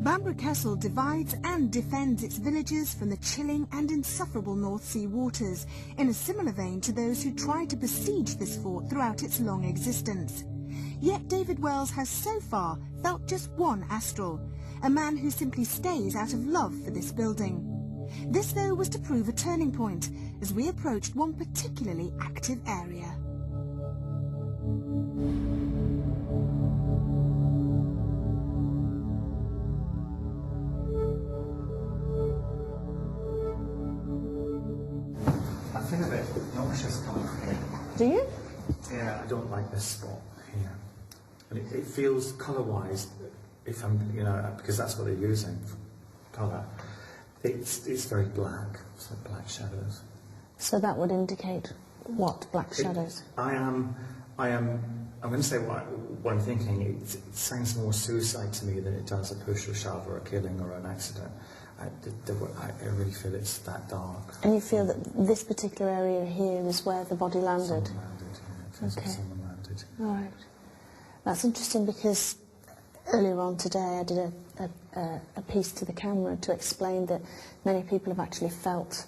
Bamburgh Castle divides and defends its villagers from the chilling and insufferable North Sea waters, in a similar vein to those who tried to besiege this fort throughout its long existence. Yet David Wells has so far felt just one Astral, a man who simply stays out of love for this building. This, though, was to prove a turning point as we approached one particularly active area. I feel a bit nauseous coming here. Do you? Yeah, I don't like this spot here. And it feels colour-wise, if I'm, because that's what they're using for colour. It's very black. It's like black shadows. So that would indicate what? Black shadows? I'm going to say what I'm thinking. It sounds more suicide to me than it does a push or shove or a killing or an accident. I really feel it's that dark. And you feel that this particular area here is where the body landed? Someone landed, yeah. Okay. Someone landed. All right. That's interesting because earlier on today I did a piece to the camera to explain that many people have actually felt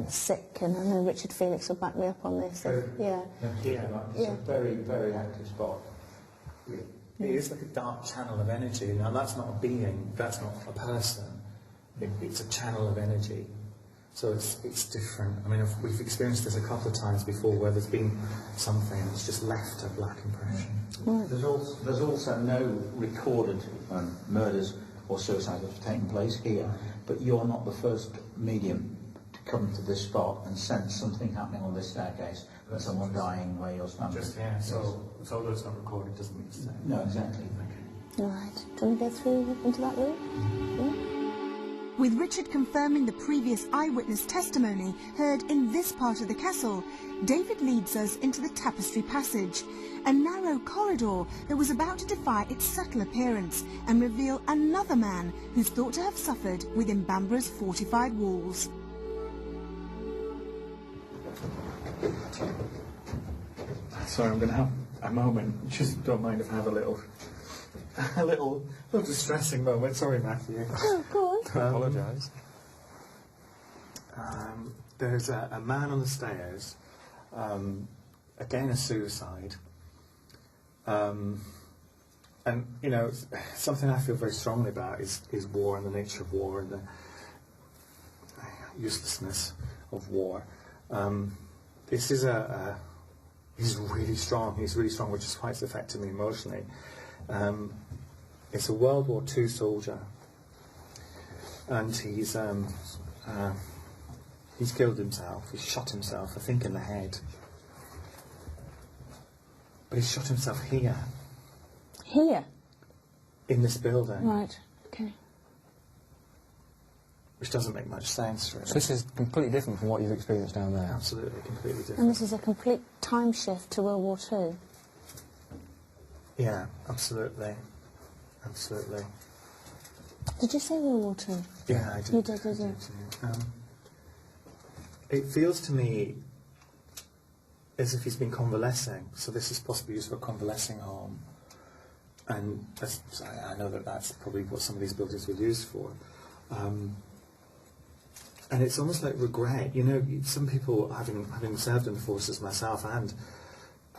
sick, and I know Richard Felix will back me up on this. Yeah. It's a very, very active spot. It is like a dark channel of energy. Now that's not a being, that's not a person. It's a channel of energy. So it's different. I mean, we've experienced this a couple of times before where there's been something that's just left a black impression. Right. There's also no recorded murders or suicides that have taken place here, but you're not the first medium to come to this spot and sense something happening on this staircase, and someone dying where you're standing. So although it's not recorded doesn't mean it's the same. No, exactly. All right. Do you want to go through into that room? Yeah? With Richard confirming the previous eyewitness testimony heard in this part of the castle, David leads us into the tapestry passage, a narrow corridor that was about to defy its subtle appearance and reveal another man who's thought to have suffered within Bamburgh's fortified walls. Sorry, I'm going to have a moment. Just don't mind if I have a little distressing moment. Sorry, Matthew. Oh, go on. I apologise. There's a man on the stairs, again a suicide, and something I feel very strongly about is war and the nature of war and the uselessness of war. This is he's really strong, which is quite affecting me emotionally. It's a World War II soldier, and he's killed himself. He's shot himself, I think, in the head. But he's shot himself here. Here? In this building. Right, okay. Which doesn't make much sense, really. So this is completely different from what you've experienced down there? Absolutely, completely different. And this is a complete time shift to World War II? Yeah, absolutely. Absolutely. Did you say World War II? Yeah, I did. You did, did you? It feels to me as if he's been convalescing, so this is possibly used for a convalescing home. And I know that that's probably what some of these buildings were used for. And it's almost like regret. Some people, having served in the forces myself, and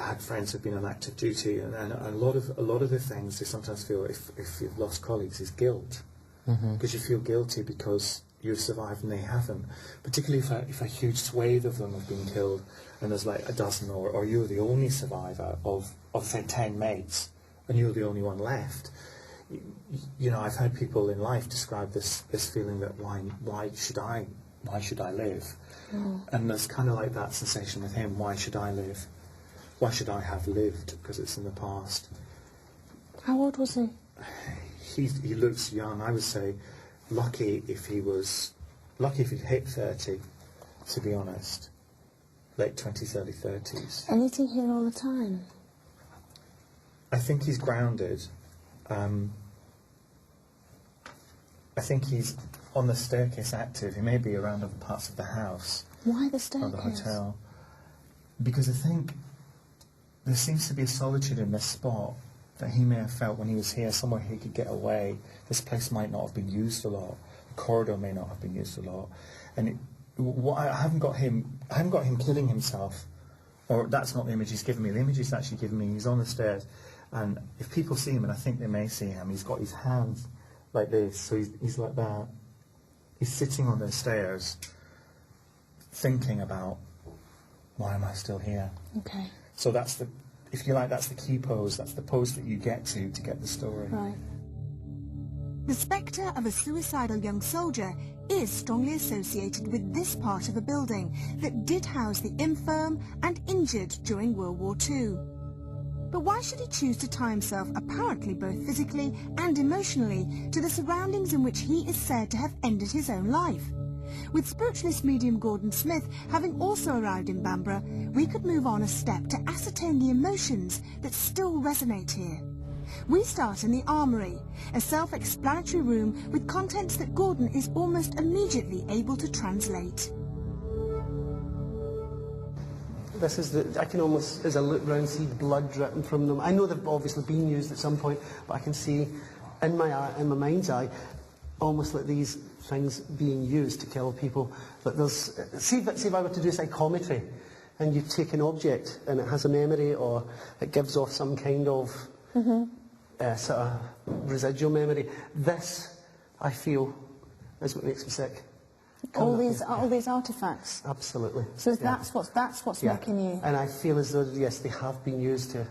I had friends who've been on active duty, and a lot of the things they sometimes feel if you've lost colleagues is guilt, because you feel guilty because you've survived and they haven't. Particularly if a huge swathe of them have been killed, and there's like a dozen, or you're the only survivor of say 10 mates, and you're the only one left. I've heard people in life describe this feeling that why should I live? And there's kind of like that sensation with him. Why should I live? Why should I have lived? Because it's in the past. How old was he? He looks young. I would say lucky if he'd hit 30, to be honest. Late 20s, early 30s. Anything here all the time? I think he's grounded. I think he's on the staircase active. He may be around other parts of the house. Why the staircase? Or the hotel. Because I think there seems to be a solitude in this spot that he may have felt when he was here, somewhere he could get away. This place might not have been used a lot. The corridor may not have been used a lot. And I haven't got him killing himself. Or that's not the image he's given me. The image he's actually given me, he's on the stairs. And if people see him, and I think they may see him, he's got his hands like this. So he's like that. He's sitting on the stairs thinking about, why am I still here? Okay. So that's the, if you like, that's the key pose. That's the pose that you get to get the story. Right. The spectre of a suicidal young soldier is strongly associated with this part of a building that did house the infirm and injured during World War II. But why should he choose to tie himself, apparently both physically and emotionally, to the surroundings in which he is said to have ended his own life? With spiritualist medium Gordon Smith having also arrived in Bamburgh, we could move on a step to ascertain the emotions that still resonate here. We start in the armory, a self-explanatory room with contents that Gordon is almost immediately able to translate. This is I can almost, as I look round, see blood dripping from them. I know they've obviously been used at some point, but I can see in my mind's eye, almost like these things being used to kill people. But there's, see if I were to do psychometry, and you take an object and it has a memory, or it gives off some kind of sort of residual memory. This, I feel, is what makes me sick. All these artefacts. Absolutely. So that's what's making you. And I feel as though, yes, they have been used to.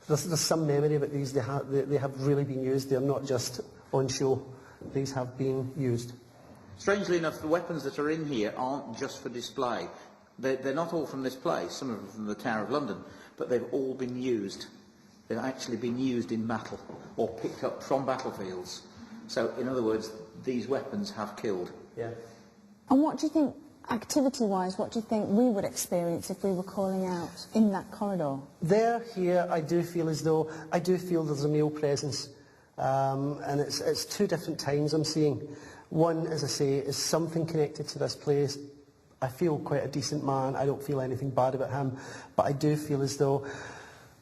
There's some memory about these. They have really been used. They're not just on show. These have been used. Strangely enough, the weapons that are in here aren't just for display. They're not all from this place. Some of them from the Tower of London, but they've all been used. They've actually been used in battle or picked up from battlefields. So, in other words, these weapons have killed. Yeah. And what do you think, activity-wise, what do you think we would experience if we were calling out in that corridor? Here, I do feel as though, I do feel there's a male presence. And it's two different times I'm seeing. One, as I say, is something connected to this place. I feel quite a decent man. I don't feel anything bad about him. But I do feel as though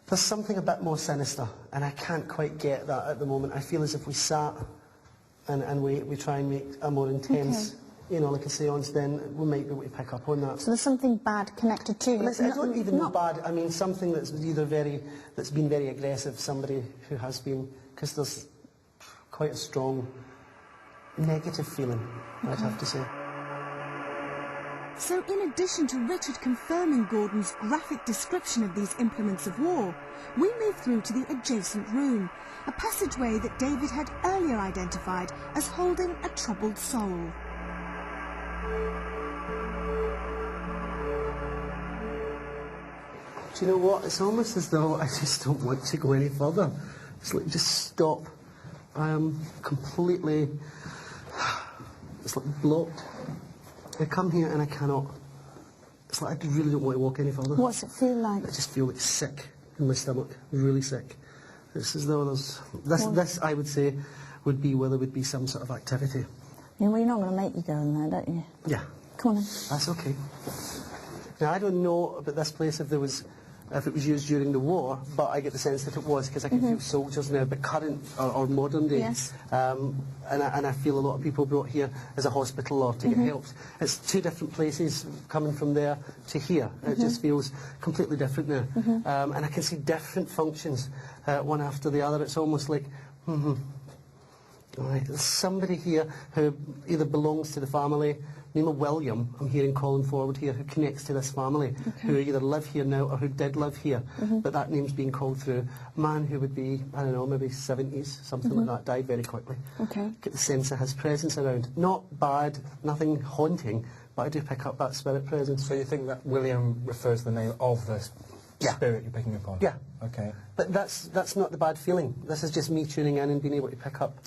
there's something a bit more sinister. And I can't quite get that at the moment. I feel as if we sat and we try and make a more intense, you know, like a seance, then we might be able to pick up on that. So there's something bad connected to you? I don't even know bad. I mean, something that's either that's been very aggressive, somebody who has been, because there's quite a strong negative feeling, I'd have to say. So in addition to Richard confirming Gordon's graphic description of these implements of war, we move through to the adjacent room, a passageway that David had earlier identified as holding a troubled soul. Do you know what? It's almost as though I just don't want to go any further. It's like, just stop. I am completely, it's like blocked. I come here and I cannot. It's like I really don't want to walk any further. What's it feel like? I just feel like sick in my stomach, really sick. It's as though there's, this I would say would be where there would be some sort of activity. You know, you're not going to make you go in there, don't you? Yeah. Come on then. That's okay. Now, I don't know about this place if it was used during the war, but I get the sense that it was, because I can feel soldiers now, but current or modern day. Yes. And I feel a lot of people brought here as a hospital or to get helped. It's two different places coming from there to here. It just feels completely different now. And I can see different functions, one after the other. It's almost like, Right, there's somebody here who either belongs to the family, name of William, I'm hearing calling forward here, who connects to this family, who either live here now or who did live here, but that name's being called through. A man who would be, I don't know, maybe 70s, something like that, died very quickly. Get the sense of his presence around. Not bad, nothing haunting, but I do pick up that spirit presence. So you think that William refers to the name of the spirit you're picking up on? Yeah. Okay. But that's not the bad feeling. This is just me tuning in and being able to pick up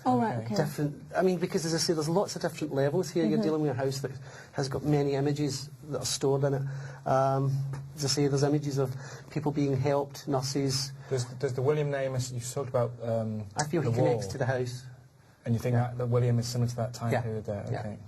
different... I mean, because as I say, there's lots of different levels here. You're dealing with a house that has got many images that are stored in it. As I say, there's images of people being helped, nurses. Does the William name, as you talked about I feel he connects to the house. And you think that William is similar to that time period there? Okay.